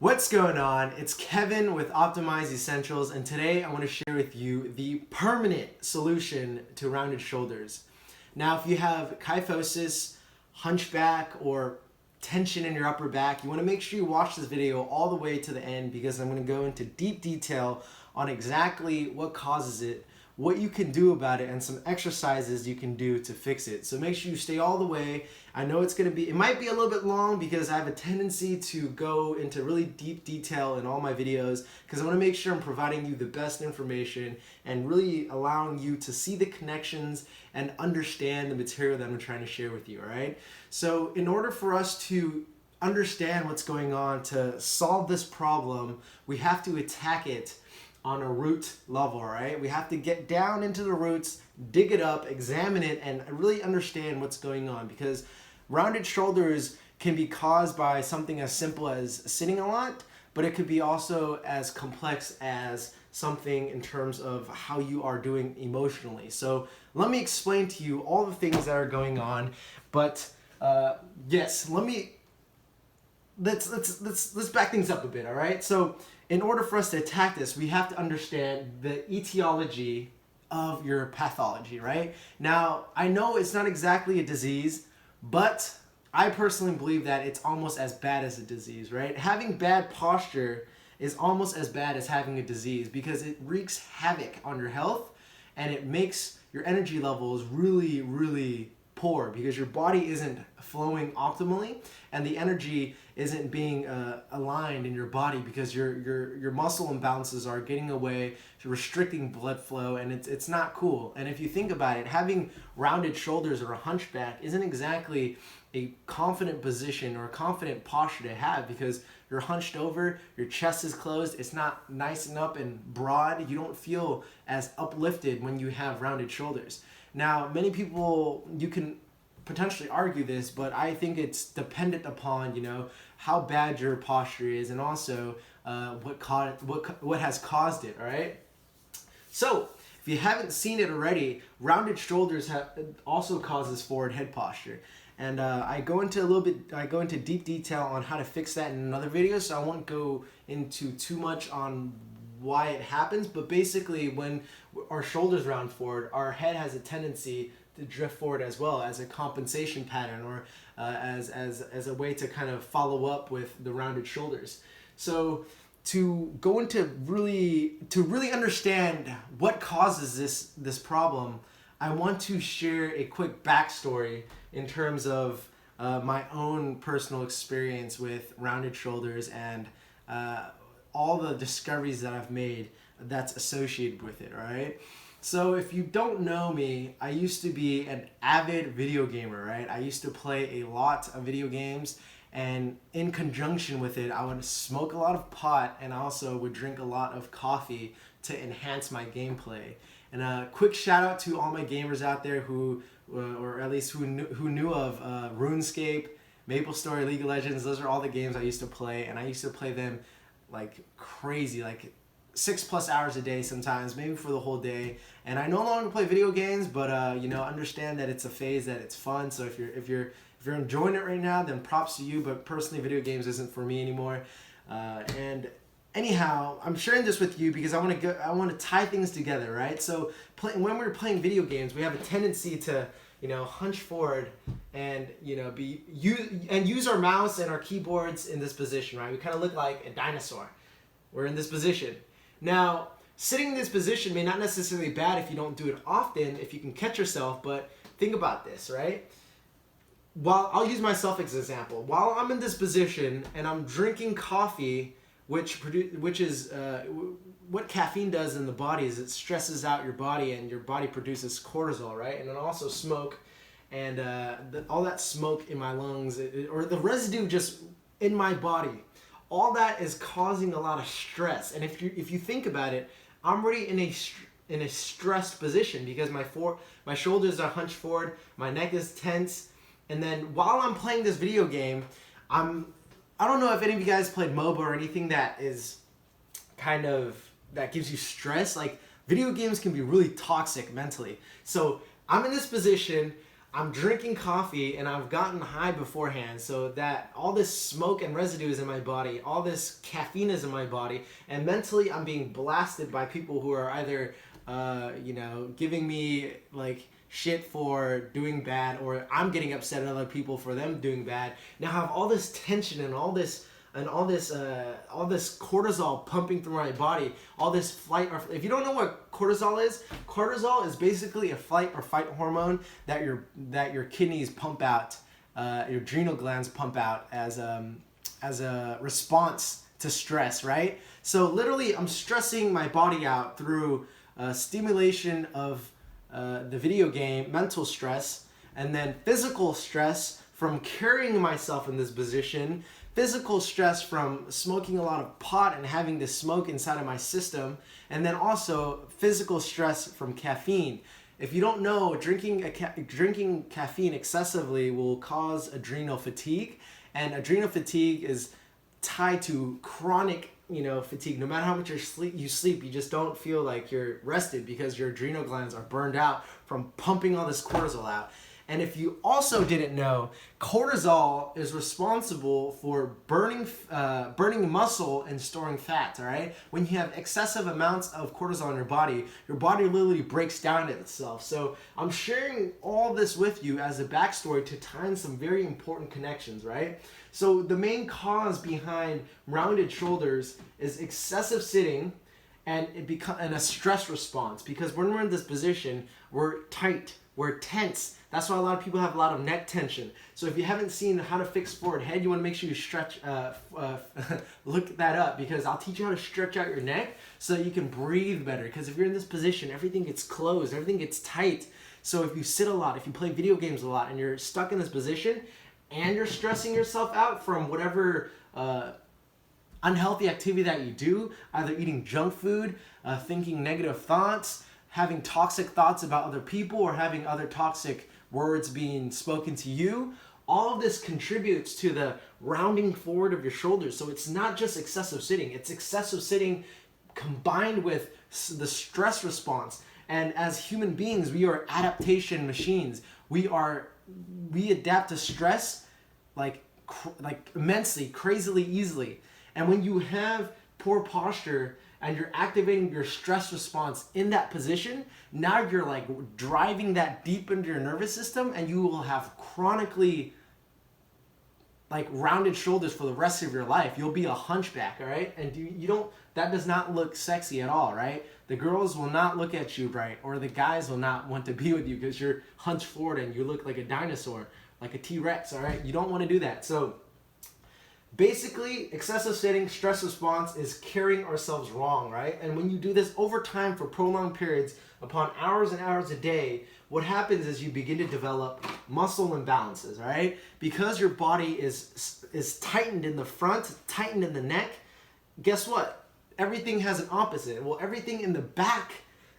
What's going on? It's Kevin with Optimize Essentials, and today I want to share with you the permanent solution to rounded shoulders. Now, if you have kyphosis, hunchback, or tension in your upper back, you want to make sure you watch this video all the way to the end because I'm going to go into deep detail on exactly what causes it, what you can do about it, and some exercises you can do to fix it. So make sure you stay all the way. I know it might be a little bit long because I have a tendency to go into really deep detail in all my videos because I want to make sure I'm providing you the best information and really allowing you to see the connections and understand the material that I'm trying to share with you, all right? So in order for us to understand what's going on, to solve this problem, we have to attack it on a root level, right? We have to get down into the roots, dig it up, examine it, and really understand what's going on, because rounded shoulders can be caused by something as simple as sitting a lot, but it could be also as complex as something in terms of how you are doing emotionally. So let me explain to you all the things that are going on, but yes, let's back things up a bit, all right? So in order for us to attack this, we have to understand the etiology of your pathology, right? Now, I know it's not exactly a disease, but I personally believe that it's almost as bad as a disease, right? Having bad posture is almost as bad as having a disease because it wreaks havoc on your health and it makes your energy levels really, really poor because your body isn't flowing optimally and the energy isn't being aligned in your body because your muscle imbalances are getting away, restricting blood flow, and it's not cool. And if you think about it, having rounded shoulders or a hunchback isn't exactly a confident position or a confident posture to have because you're hunched over, your chest is closed, it's not nice and up and broad. You don't feel as uplifted when you have rounded shoulders. Now, many people, you can potentially argue this, but I think it's dependent upon, how bad your posture is and also what has caused it, all right? So, if you haven't seen it already, rounded shoulders also causes forward head posture. And I go into deep detail on how to fix that in another video, so I won't go into too much on why it happens, but basically when our shoulders round forward, our head has a tendency to drift forward as well as a compensation pattern or as a way to kind of follow up with the rounded shoulders. So to really understand what causes this problem, I want to share a quick backstory in terms of my own personal experience with rounded shoulders and all the discoveries that I've made that's associated with it, all right? So if you don't know me, I used to be an avid video gamer, right? I used to play a lot of video games, and in conjunction with it, I would smoke a lot of pot and I also would drink a lot of coffee to enhance my gameplay. And a quick shout out to all my gamers out there who, or at least who knew of RuneScape, MapleStory, League of Legends. Those are all the games I used to play, and I used to play them like crazy, like 6+ hours a day sometimes, maybe for the whole day. And I no longer play video games, but understand that it's a phase, that it's fun. So if you're enjoying it right now, then props to you. But personally, video games isn't for me anymore. And anyhow, I'm sharing this with you because I want to tie things together, right? So when we're playing video games, we have a tendency to hunch forward and use our mouse and our keyboards in this position, right? We kind of look like a dinosaur. We're in this position. Now, sitting in this position may not necessarily be bad if you don't do it often, if you can catch yourself, but think about this, right? I'll use myself as an example. While I'm in this position and I'm drinking coffee, which is what caffeine does in the body is it stresses out your body and your body produces cortisol, right? And then also smoke, and all that smoke in my lungs, or the residue just in my body, all that is causing a lot of stress. And if you think about it, I'm already in a stressed position because my shoulders are hunched forward, my neck is tense, and then while I'm playing this video game, I don't know if any of you guys played MOBA or anything that is that gives you stress. Like, video games can be really toxic mentally. So I'm in this position, I'm drinking coffee and I've gotten high beforehand, so that all this smoke and residue is in my body, all this caffeine is in my body, and mentally I'm being blasted by people who are either, giving me like shit for doing bad, or I'm getting upset at other people for them doing bad. Now I have all this tension and all this cortisol pumping through my body, all this flight or if you don't know what cortisol is basically a flight or fight hormone that your kidneys pump out, your adrenal glands pump out as a response to stress, right? So literally I'm stressing my body out through stimulation of the video game, mental stress, and then physical stress from carrying myself in this position, physical stress from smoking a lot of pot and having the smoke inside of my system, and then also physical stress from caffeine. If you don't know, drinking caffeine excessively will cause adrenal fatigue, and adrenal fatigue is tied to chronic fatigue. No matter how much you sleep, you just don't feel like you're rested because your adrenal glands are burned out from pumping all this cortisol out. And if you also didn't know, cortisol is responsible for burning muscle and storing fat, all right? When you have excessive amounts of cortisol in your body literally breaks down itself. So I'm sharing all this with you as a backstory to tie in some very important connections, right? So the main cause behind rounded shoulders is excessive sitting and a stress response, because when we're in this position, we're tight, we're tense. That's why a lot of people have a lot of neck tension. So if you haven't seen how to fix forward head, you want to make sure you stretch, look that up, because I'll teach you how to stretch out your neck so that you can breathe better. Because if you're in this position, everything gets closed, everything gets tight. So if you sit a lot, if you play video games a lot, and you're stuck in this position, and you're stressing yourself out from whatever unhealthy activity that you do, either eating junk food, thinking negative thoughts, having toxic thoughts about other people, or having other toxic words being spoken to you, all of this contributes to the rounding forward of your shoulders. So it's not just excessive sitting, it's excessive sitting combined with the stress response. And as human beings, we are adaptation machines. We adapt to stress like immensely, crazily easily. And when you have poor posture and you're activating your stress response in that position, now you're like driving that deep into your nervous system, and you will have chronically like rounded shoulders for the rest of your life. You'll be a hunchback, all right? And that does not look sexy at all, right? The girls will not look at you right, or the guys will not want to be with you because you're hunched forward and you look like a dinosaur, like a T-Rex, all right? You don't want to do that. So basically, excessive sitting, stress response is carrying ourselves wrong, right? And when you do this over time for prolonged periods, upon hours and hours a day, what happens is you begin to develop muscle imbalances, right? Because your body is tightened in the front, tightened in the neck, guess what? Everything has an opposite. Well, everything in the back,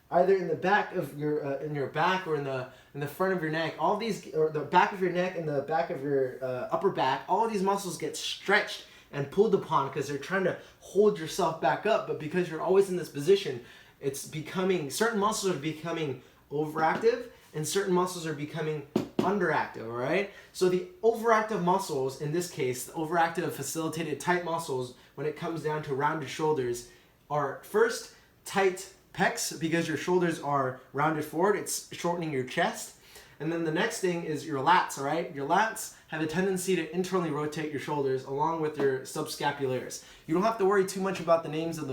either in the back of in your back or in the front of your neck, all these, or the back of your neck and the back of your upper back, all of these muscles get stretched and pulled upon because they're trying to hold yourself back up. But because you're always in this position, certain muscles are becoming overactive and certain muscles are becoming underactive, all right? So the overactive muscles, in this case, the overactive facilitated tight muscles, when it comes down to rounded shoulders, are first tight pecs, because your shoulders are rounded forward, it's shortening your chest. And then the next thing is your lats, all right? Your lats have a tendency to internally rotate your shoulders along with your subscapularis. You don't have to worry too much about the names of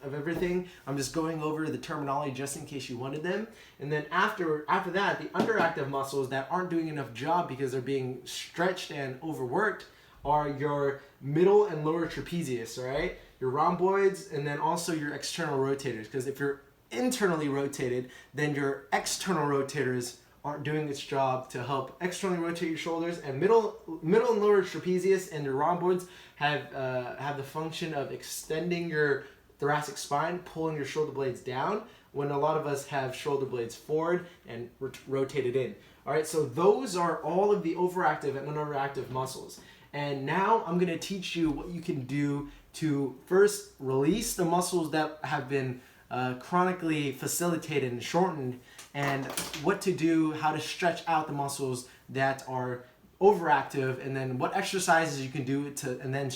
everything. I'm just going over the terminology just in case you wanted them. And then after that, the underactive muscles that aren't doing enough job because they're being stretched and overworked are your middle and lower trapezius, all right? Your rhomboids, and then also your external rotators. Because if you're internally rotated, then your external rotators aren't doing its job to help externally rotate your shoulders. And middle and lower trapezius and your rhomboids have the function of extending your thoracic spine, pulling your shoulder blades down, when a lot of us have shoulder blades forward and rotated in. All right, so those are all of the overactive and underactive muscles. And now I'm going to teach you what you can do to first release the muscles that have been chronically facilitated and shortened, and what to do, how to stretch out the muscles that are overactive, and then what exercises you can do to then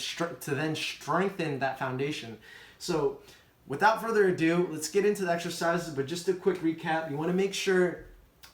strengthen that foundation. So without further ado, let's get into the exercises, but just a quick recap. You want to make sure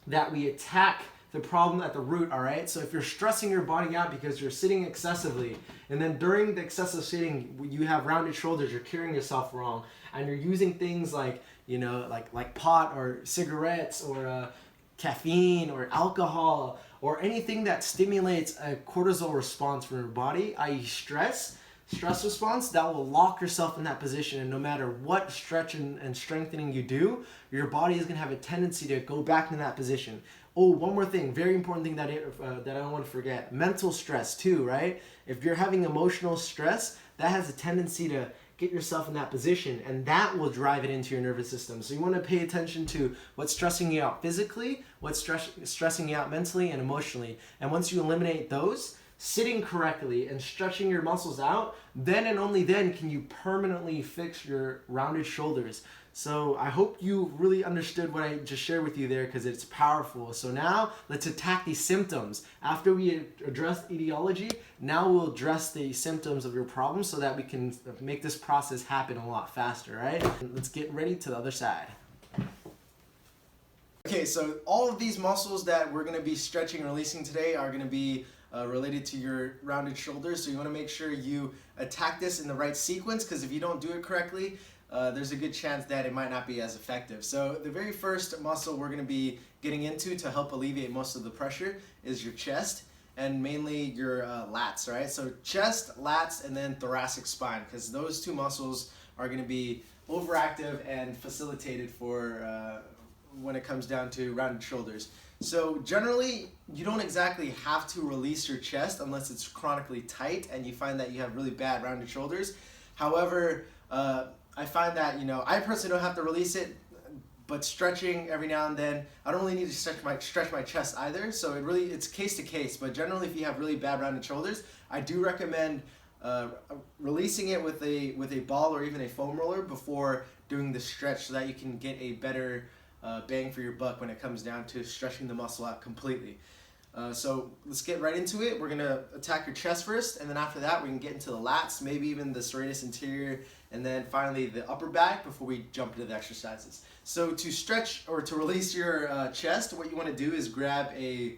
that we attack the problem at the root, all right? So if you're stressing your body out because you're sitting excessively, and then during the excessive sitting, you have rounded shoulders, you're carrying yourself wrong, and you're using things like, like pot or cigarettes or caffeine or alcohol or anything that stimulates a cortisol response from your body, i.e. stress response, that will lock yourself in that position, and no matter what stretch and strengthening you do, your body is going to have a tendency to go back into that position. Oh, one more thing, very important thing that I don't want to forget, mental stress too, right? If you're having emotional stress, that has a tendency to get yourself in that position, and that will drive it into your nervous system. So you want to pay attention to what's stressing you out physically, what's stressing you out mentally and emotionally. And once you eliminate those, sitting correctly and stretching your muscles out, then and only then can you permanently fix your rounded shoulders. So I hope you really understood what I just shared with you there, because it's powerful. So now let's attack these symptoms. After we address etiology, now we'll address the symptoms of your problem so that we can make this process happen a lot faster, right? Let's get ready to the other side. Okay, so all of these muscles that we're going to be stretching and releasing today are going to be related to your rounded shoulders. So you want to make sure you attack this in the right sequence, because if you don't do it correctly, there's a good chance that it might not be as effective. So the very first muscle we're going to be getting into to help alleviate most of the pressure is your chest, and mainly your lats, right? So chest, lats, and then thoracic spine, because those two muscles are going to be overactive and facilitated for when it comes down to rounded shoulders. So generally, you don't exactly have to release your chest unless it's chronically tight and you find that you have really bad rounded shoulders. However, I find that, I personally don't have to release it, but stretching every now and then, I don't really need to stretch my chest either. So it's case to case. But generally, if you have really bad rounded shoulders, I do recommend releasing it with a ball or even a foam roller before doing the stretch, so that you can get a better bang for your buck when it comes down to stretching the muscle out completely. So let's get right into it. We're going to attack your chest first, and then after that we can get into the lats, maybe even the serratus anterior, and then finally the upper back before we jump into the exercises. So to stretch or to release your chest, what you want to do is grab a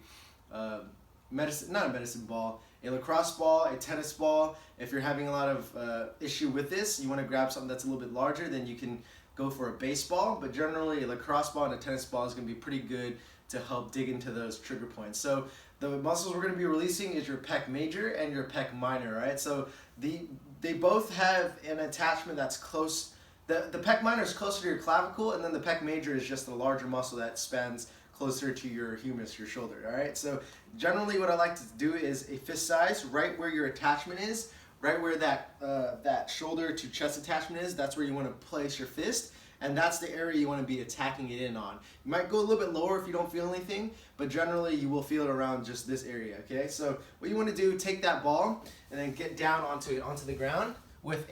not a medicine ball, a lacrosse ball, a tennis ball. If you're having a lot of issue with this, you want to grab something that's a little bit larger, then you can go for a baseball, but generally a lacrosse ball and a tennis ball is going to be pretty good to help dig into those trigger points. So the muscles we're going to be releasing is your pec major and your pec minor, right? So they both have an attachment that's close. The pec minor is closer to your clavicle, and then the pec major is just a larger muscle that spans closer to your humerus, your shoulder, all right? So generally what I like to do is a fist size right where your attachment is, right where that shoulder to chest attachment is. That's where you want to place your fist, and that's the area you want to be attacking it in on. You might go a little bit lower if you don't feel anything, but generally you will feel it around just this area, okay? So what you want to do, take that ball and then get down onto the ground with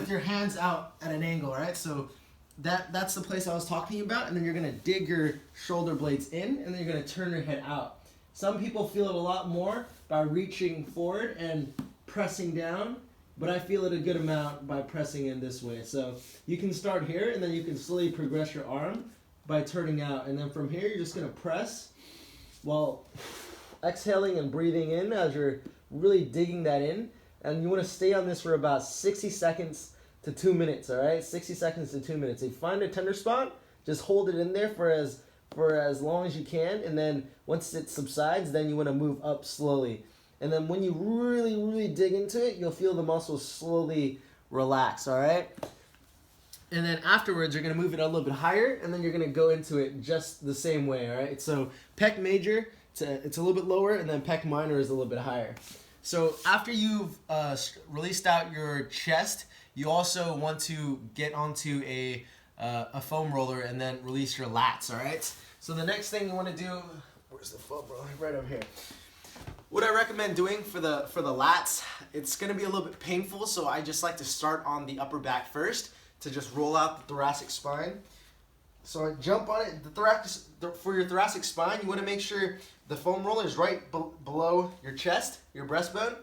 your hands out at an angle, right? So that's the place I was talking about, and then you're going to dig your shoulder blades in, and then you're going to turn your head out. Some people feel it a lot more by reaching forward and pressing down, but I feel it a good amount by pressing in this way. So you can start here, and then you can slowly progress your arm by turning out, and then from here you're just going to press while exhaling and breathing in as you're really digging that in. And you want to stay on this for about 60 seconds to 2 minutes, all right? 60 seconds to 2 minutes. If you find a tender spot, just hold it in there for as long as you can, and then once it subsides, then you want to move up slowly. And then when you really, really dig into it, you'll feel the muscles slowly relax, all right? And then afterwards, you're going to move it a little bit higher, and then you're going to go into it just the same way, all right? So pec major, it's a little bit lower, and then pec minor is a little bit higher. So after you've released out your chest, you also want to get onto a foam roller and then release your lats, all right? So the next thing you want to do, where's the foam roller? Right over here. What I recommend doing for the lats, it's going to be a little bit painful, so I just like to start on the upper back first. to just roll out the thoracic spine. So I jump on it. For your thoracic spine, you want to make sure the foam roller is right below your chest, your breastbone.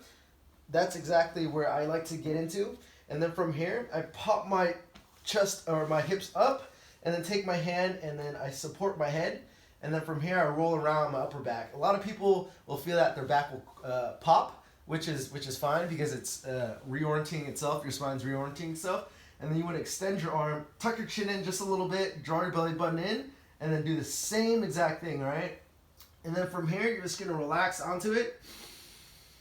That's exactly where I like to get into. And then from here, I pop my chest or my hips up, and then take my hand and then I support my head. And then from here, I roll around my upper back. A lot of people will feel that their back will pop, which is fine because it's reorienting itself. Your spine's reorienting itself. And then you want to extend your arm, tuck your chin in just a little bit, draw your belly button in, and then do the same exact thing, all right? And then from here, you're just going to relax onto it.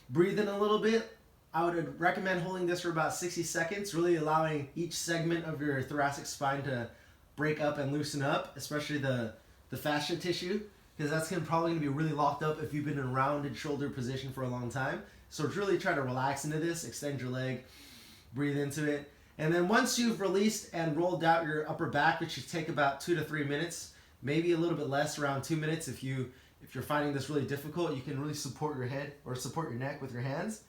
Breathe in a little bit. I would recommend holding this for about 60 seconds, really allowing each segment of your thoracic spine to break up and loosen up, especially the fascia tissue, because that's probably going to be really locked up if you've been in a rounded shoulder position for a long time. So really try to relax into this, extend your leg, breathe into it. And then once you've released and rolled out your upper back, which should take about 2 to 3 minutes, maybe a little bit less, around 2 minutes. If you're finding this really difficult, you can really support your head or support your neck with your hands.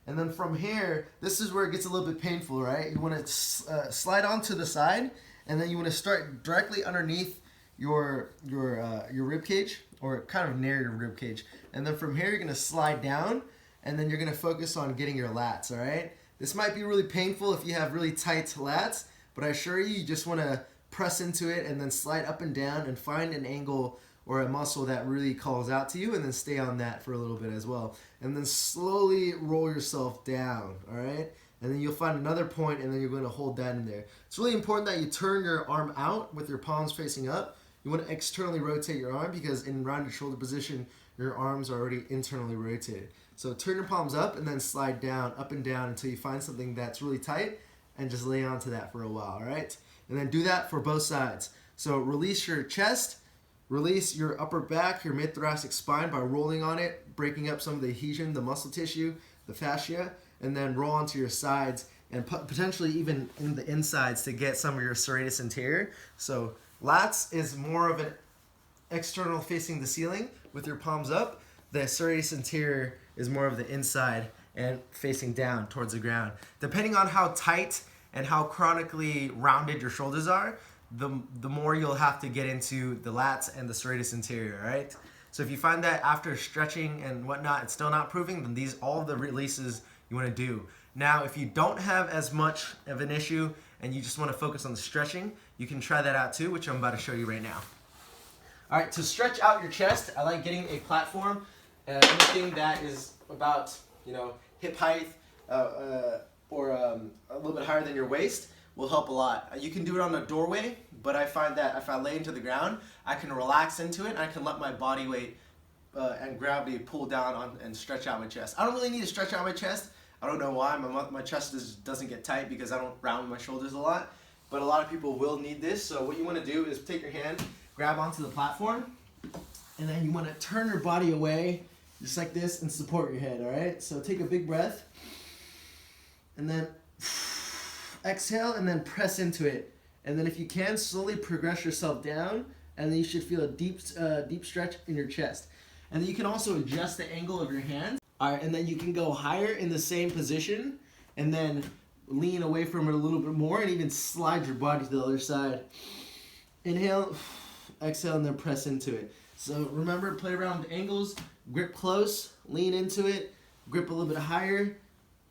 And then from here, this is where it gets a little bit painful, right? You want to slide onto the side, and then you want to start directly underneath your rib cage, or kind of near your rib cage. And then from here, you're going to slide down, and then you're going to focus on getting your lats, all right? This might be really painful if you have really tight lats, but I assure you, you just want to press into it and then slide up and down and find an angle or a muscle that really calls out to you, and then stay on that for a little bit as well. And then slowly roll yourself down, all right? And then you'll find another point, and then you're going to hold that in there. It's really important that you turn your arm out with your palms facing up. You want to externally rotate your arm, because in rounded shoulder position, your arms are already internally rotated. So turn your palms up and then slide down, up and down, until you find something that's really tight, and just lay onto that for a while, all right? And then do that for both sides. So release your chest, release your upper back, your mid-thoracic spine by rolling on it, breaking up some of the adhesion, the muscle tissue, the fascia, and then roll onto your sides and potentially even in the insides to get some of your serratus anterior. So lats is more of an external facing the ceiling with your palms up. The serratus anterior is more of the inside and facing down towards the ground. Depending on how tight and how chronically rounded your shoulders are, the more you'll have to get into the lats and the serratus anterior, right? So if you find that after stretching and whatnot, it's still not proving, then these all the releases you want to do. Now, if you don't have as much of an issue and you just want to focus on the stretching, you can try that out too, which I'm about to show you right now. All right, to stretch out your chest, I like getting a platform, anything that is about, hip height or a little bit higher than your waist will help a lot. You can do it on a doorway, but I find that if I lay into the ground, I can relax into it and I can let my body weight and gravity pull down on and stretch out my chest. I don't really need to stretch out my chest. I don't know why. My chest doesn't get tight because I don't round my shoulders a lot, but a lot of people will need this. So what you want to do is take your hand, grab onto the platform, and then you want to turn your body away just like this and support your head, all right? So take a big breath, and then exhale, and then press into it. And then if you can, slowly progress yourself down, and then you should feel a deep stretch in your chest. And then you can also adjust the angle of your hands. All right, and then you can go higher in the same position, and then lean away from it a little bit more, and even slide your body to the other side. Inhale, exhale, and then press into it. So remember, play around with angles, grip close, lean into it, grip a little bit higher,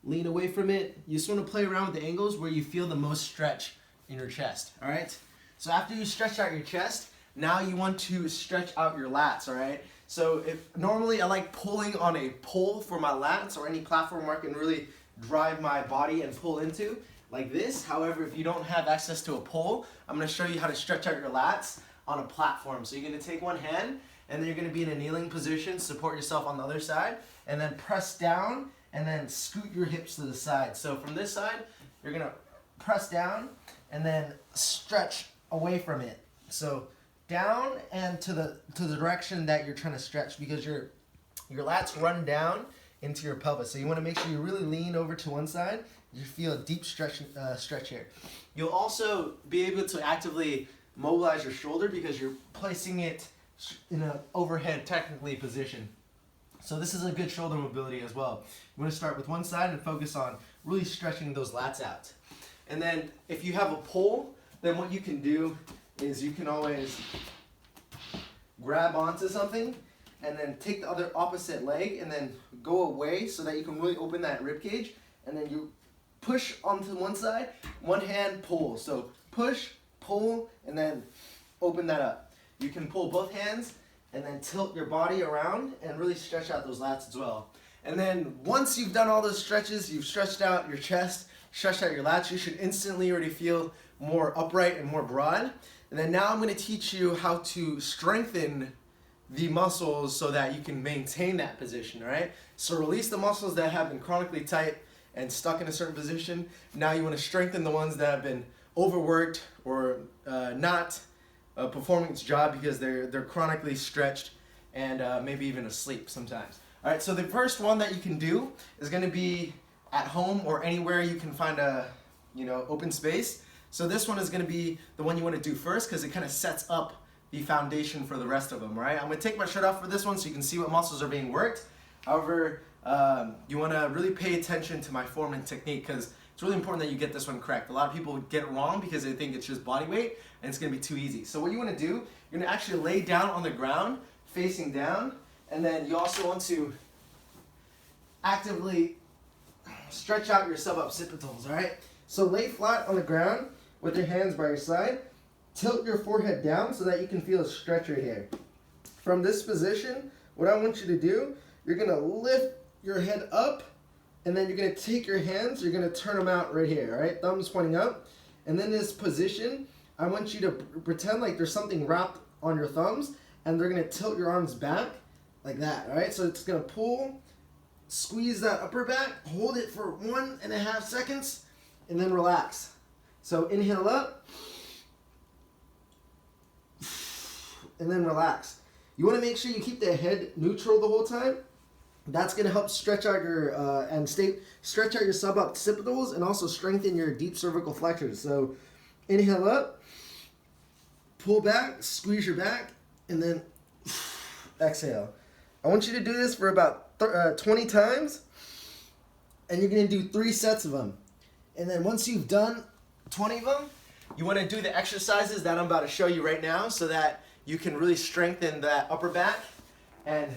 lean away from it. You just want to play around with the angles where you feel the most stretch in your chest, all right? So after you stretch out your chest, now you want to stretch out your lats, all right? So normally I like pulling on a pole for my lats or any platform where I can really drive my body and pull into, like this. However, if you don't have access to a pole, I'm going to show you how to stretch out your lats on a platform. So you're going to take one hand, and then you're going to be in a kneeling position, support yourself on the other side, and then press down, and then scoot your hips to the side. So from this side, you're going to press down, and then stretch away from it. So down and to the direction that you're trying to stretch, because your lats run down into your pelvis. So you want to make sure you really lean over to one side. You feel a deep stretch here. You'll also be able to actively mobilize your shoulder because you're placing it in an overhead technically position. So this is a good shoulder mobility as well. You want to start with one side and focus on really stretching those lats out. And then if you have a pole, then what you can do is you can always grab onto something and then take the other opposite leg and then go away so that you can really open that rib cage. And then you push onto one side, one hand pull. So push, pull, and then open that up. You can pull both hands and then tilt your body around and really stretch out those lats as well. And then once you've done all those stretches, you've stretched out your chest, stretched out your lats, you should instantly already feel more upright and more broad. And then now I'm going to teach you how to strengthen the muscles so that you can maintain that position, all right? So release the muscles that have been chronically tight and stuck in a certain position. Now you want to strengthen the ones that have been overworked or not performing its job because they're chronically stretched and maybe even asleep sometimes. All right, so the first one that you can do is going to be at home or anywhere you can find a open space. So this one is going to be the one you want to do first because it kind of sets up the foundation for the rest of them, right? I'm going to take my shirt off for this one so you can see what muscles are being worked. However, you want to really pay attention to my form and technique because it's really important that you get this one correct. A lot of people get it wrong because they think it's just body weight and it's going to be too easy. So what you want to do, you're going to actually lay down on the ground, facing down, and then you also want to actively stretch out your suboccipitals, all right? So lay flat on the ground with your hands by your side. Tilt your forehead down so that you can feel a stretch right here. From this position, what I want you to do, you're going to lift your head up, and then you're going to take your hands, you're going to turn them out right here, all right? Thumbs pointing up. And then this position, I want you to pretend like there's something wrapped on your thumbs, and they're going to tilt your arms back like that, all right? So it's going to pull, squeeze that upper back, hold it for 1.5 seconds, and then relax. So inhale up, and then relax. You want to make sure you keep the head neutral the whole time. That's going to help stretch out your stretch out your suboccipitals and also strengthen your deep cervical flexors. So inhale up, pull back, squeeze your back, and then exhale. I want you to do this for about 20 times, and you're going to do 3 sets of them. And then once you've done 20 of them, you want to do the exercises that I'm about to show you right now so that you can really strengthen that upper back and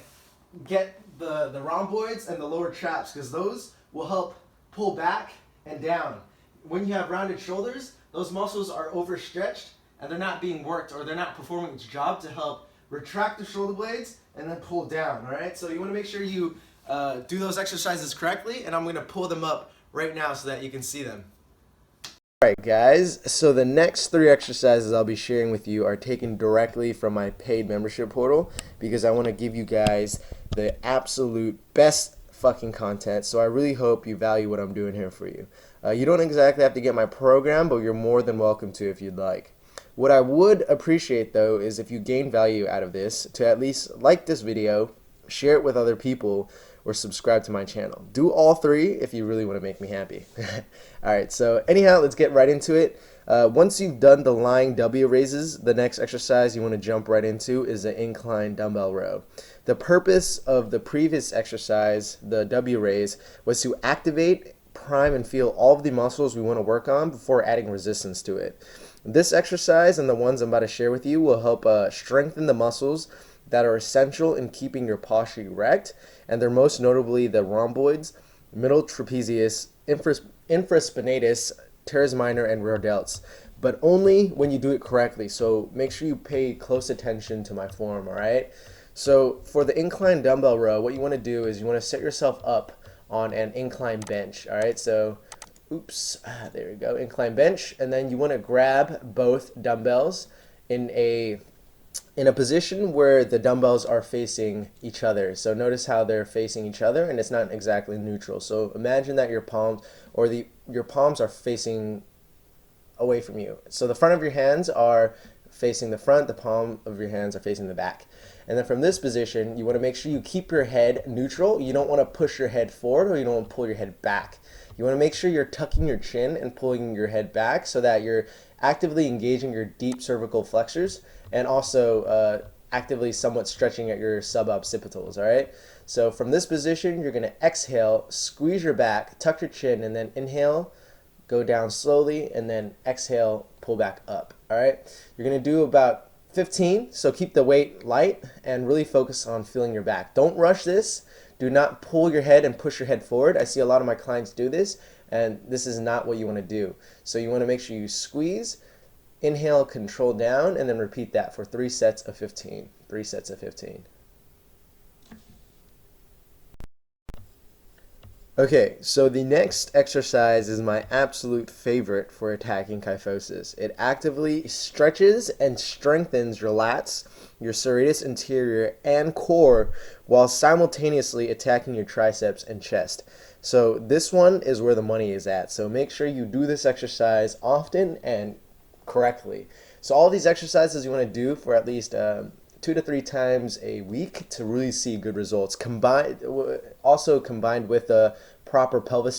get the rhomboids and the lower traps because those will help pull back and down. When you have rounded shoulders, those muscles are overstretched and they're not being worked or they're not performing its job to help retract the shoulder blades and then pull down, all right? So you want to make sure you do those exercises correctly, and I'm going to pull them up right now so that you can see them. Alright guys, so the next 3 exercises I'll be sharing with you are taken directly from my paid membership portal because I want to give you guys the absolute best fucking content, so I really hope you value what I'm doing here for you. You don't exactly have to get my program, but you're more than welcome to if you'd like. What I would appreciate though is if you gain value out of this, to at least like this video, share it with other people, or subscribe to my channel. Do all 3 if you really want to make me happy. Alright, so anyhow, let's get right into it. Once you've done the lying W raises, the next exercise you want to jump right into is the incline dumbbell row. The purpose of the previous exercise, the W raise, was to activate, prime, and feel all of the muscles we want to work on before adding resistance to it. This exercise and the ones I'm about to share with you will help strengthen the muscles that are essential in keeping your posture erect, and they're most notably the rhomboids, middle trapezius, infraspinatus, teres minor, and rear delts, but only when you do it correctly. So make sure you pay close attention to my form, all right? So for the incline dumbbell row, what you want to do is you want to set yourself up on an incline bench, all right? So, there we go, incline bench, and then you want to grab both dumbbells in a position where the dumbbells are facing each other. So notice how they're facing each other and it's not exactly neutral. So imagine that your palms are facing away from you. So the front of your hands are facing the front, the palm of your hands are facing the back. And then from this position, you want to make sure you keep your head neutral. You don't want to push your head forward or you don't want to pull your head back. You want to make sure you're tucking your chin and pulling your head back so that you're actively engaging your deep cervical flexors and also actively somewhat stretching at your suboccipitals, all right? So from this position, you're going to exhale, squeeze your back, tuck your chin, and then inhale, go down slowly, and then exhale, pull back up. All right, you're gonna do about 15, so keep the weight light and really focus on feeling your back. Don't rush this. Do not pull your head and push your head forward. I see a lot of my clients do this, and this is not what you want to do. So you want to make sure you squeeze, inhale, control down, and then repeat that for 3 sets of 15. 3 sets of 15. Okay, so the next exercise is my absolute favorite for attacking kyphosis. It actively stretches and strengthens your lats, your serratus anterior, and core while simultaneously attacking your triceps and chest. So this one is where the money is at. So make sure you do this exercise often and correctly. So all these exercises you want to do for at least 2 to 3 times a week to really see good results. Also combined with proper pelvis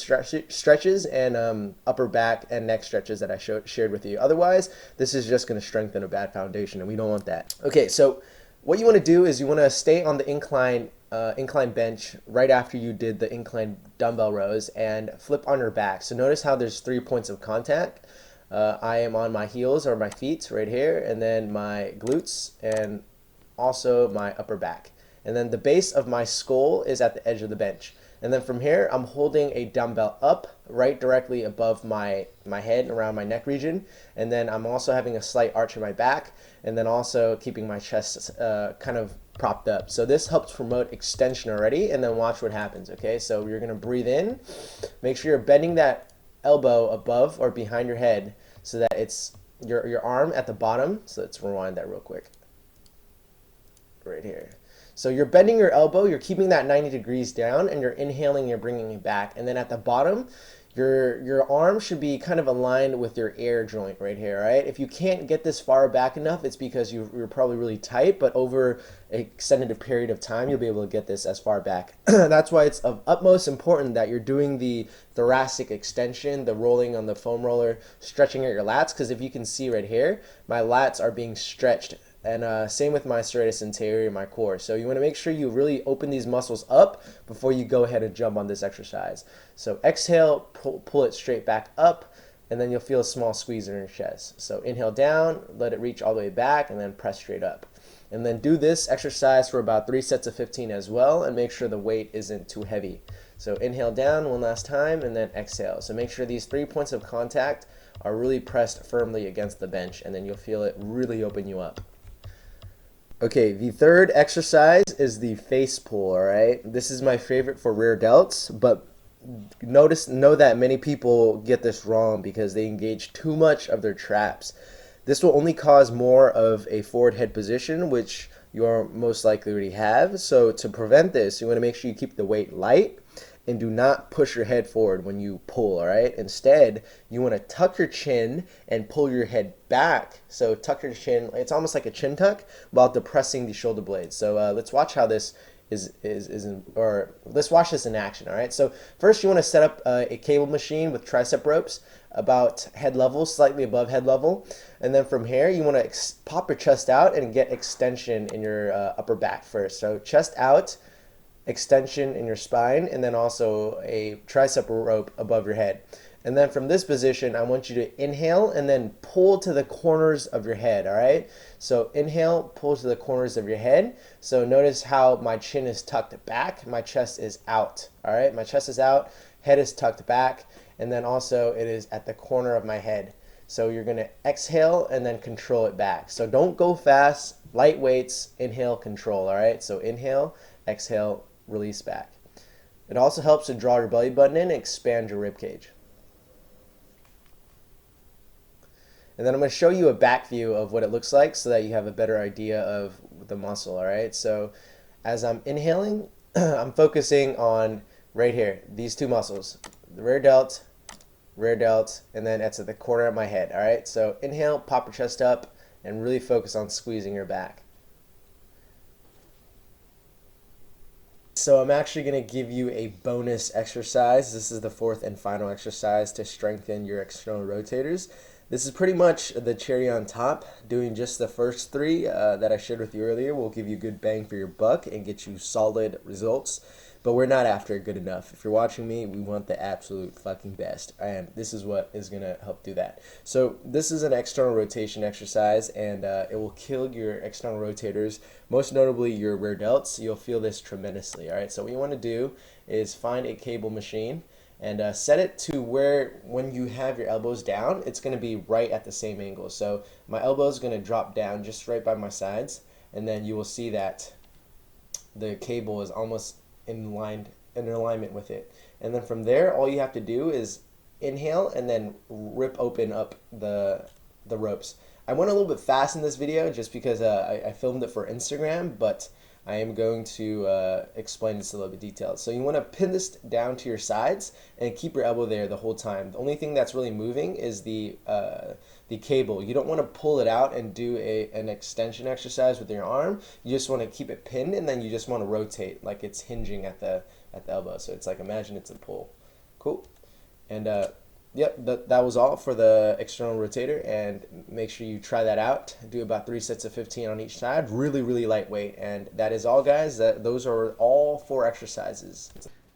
stretches and upper back and neck stretches that I shared with you. Otherwise, this is just going to strengthen a bad foundation, and we don't want that. Okay, so what you want to do is you want to stay on the incline bench right after you did the incline dumbbell rows and flip on your back. So notice how there's 3 points of contact. I am on my heels or my feet right here, and then my glutes and also my upper back. And then the base of my skull is at the edge of the bench. And then from here, I'm holding a dumbbell up right directly above my head, around my neck region. And then I'm also having a slight arch in my back, and then also keeping my chest kind of propped up. So this helps promote extension already, and then watch what happens, okay? So you're gonna breathe in. Make sure you're bending that elbow above or behind your head so that it's your arm at the bottom. So let's rewind that real quick. Right here. So you're bending your elbow, you're keeping that 90 degrees down, and you're inhaling, you're bringing it back. And then at the bottom, your arm should be kind of aligned with your air joint right here, right? If you can't get this far back enough, it's because you're probably really tight, but over an extended period of time, you'll be able to get this as far back. That's why it's of utmost important that you're doing the thoracic extension, the rolling on the foam roller, stretching out your lats, because if you can see right here, my lats are being stretched. And same with my serratus anterior, my core. So you want to make sure you really open these muscles up before you go ahead and jump on this exercise. So exhale, pull it straight back up, and then you'll feel a small squeeze in your chest. So inhale down, let it reach all the way back, and then press straight up. And then do this exercise for about 3 sets of 15 as well, and make sure the weight isn't too heavy. So inhale down one last time, and then exhale. So make sure these 3 points of contact are really pressed firmly against the bench, and then you'll feel it really open you up. Okay, the third exercise is the face pull, all right? This is my favorite for rear delts, but know that many people get this wrong because they engage too much of their traps. This will only cause more of a forward head position, which you are most likely already have. So to prevent this, you want to make sure you keep the weight light and do not push your head forward when you pull, all right? Instead, you want to tuck your chin and pull your head back. So tuck your chin, it's almost like a chin tuck while depressing the shoulder blades. So let's watch how this let's watch this in action, all right? So first you want to set up a cable machine with tricep ropes about head level, slightly above head level. And then from here, you want to pop your chest out and get extension in your upper back first. So chest out, extension in your spine, and then also a tricep rope above your head. And then from this position, I want you to inhale and then pull to the corners of your head, all right? So inhale, pull to the corners of your head. So notice how my chin is tucked back, my chest is out, all right? My chest is out, head is tucked back, and then also it is at the corner of my head. So you're gonna exhale and then control it back. So don't go fast, light weights, inhale, control, all right? So inhale, exhale, release back. It also helps to draw your belly button in and expand your rib cage. And then I'm going to show you a back view of what it looks like so that you have a better idea of the muscle, all right? So as I'm inhaling, I'm focusing on right here, these 2 muscles, the rear delt, and then it's at the corner of my head, all right? So inhale, pop your chest up, and really focus on squeezing your back. So I'm actually going to give you a bonus exercise. This is the 4th and final exercise to strengthen your external rotators. This is pretty much the cherry on top. Doing just the first 3 that I shared with you earlier will give you good bang for your buck and get you solid results. but we're not after good enough. If you're watching me, we want the absolute fucking best, and this is what is gonna help do that. So this is an external rotation exercise, and it will kill your external rotators, most notably your rear delts. You'll feel this tremendously. All right, so what you want to do is find a cable machine and set it to where when you have your elbows down, it's going to be right at the same angle. So my elbow is going to drop down just right by my sides, and then you will see that the cable is almost in alignment with it. And then from there, all you have to do is inhale and then rip open up the ropes. I went a little bit fast in this video just because I filmed it for Instagram, but I am going to explain this a little bit detailed. So you want to pin this down to your sides and keep your elbow there the whole time. The only thing that's really moving is the cable. You don't want to pull it out and do an extension exercise with your arm. You just want to keep it pinned, and then you just want to rotate like it's hinging at the elbow. So it's like, imagine it's a pull. Cool. And yep, that was all for the external rotator, and make sure you try that out. Do about 3 sets of 15 on each side. Really, really lightweight. And that is all, guys. Those are all 4 exercises.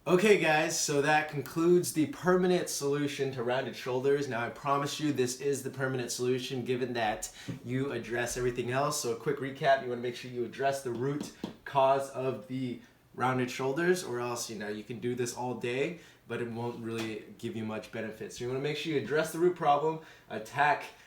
Okay guys, so that concludes the permanent solution to rounded shoulders. Now I promise you this is the permanent solution given that you address everything else. So a quick recap, you want to make sure you address the root cause of the rounded shoulders, or else you can do this all day but it won't really give you much benefit. So you want to make sure you address the root problem,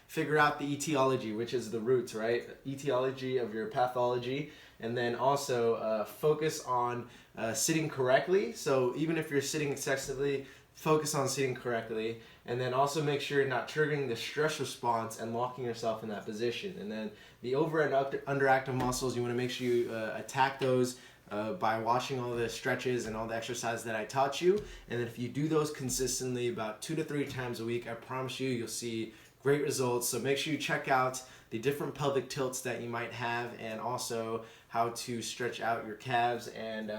figure out the etiology, which is the roots, right? Etiology of your pathology, and then also focus on sitting correctly. So even if you're sitting excessively, focus on sitting correctly, and then also make sure you're not triggering the stress response and locking yourself in that position. And then the over and underactive muscles, you want to make sure you attack those by watching all the stretches and all the exercises that I taught you. And then if you do those consistently about 2 to 3 times a week, I promise you'll see great results. So make sure you check out the different pelvic tilts that you might have, and also how to stretch out your calves and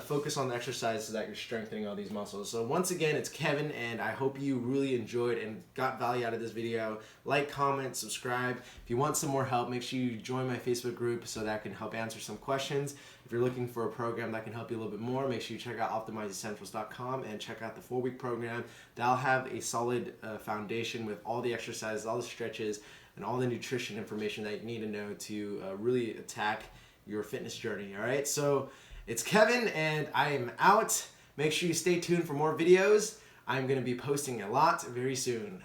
focus on the exercises that you're strengthening all these muscles. So once again, it's Kevin, and I hope you really enjoyed and got value out of this video. Like, comment, subscribe. If you want some more help, make sure you join my Facebook group so that I can help answer some questions. If you're looking for a program that can help you a little bit more, make sure you check out optimizeessentials.com and check out the 4-week program. That'll have a solid foundation with all the exercises, all the stretches, and all the nutrition information that you need to know to really attack your fitness journey. All right, so it's Kevin, and I am out. Make sure you stay tuned for more videos. I'm going to be posting a lot very soon.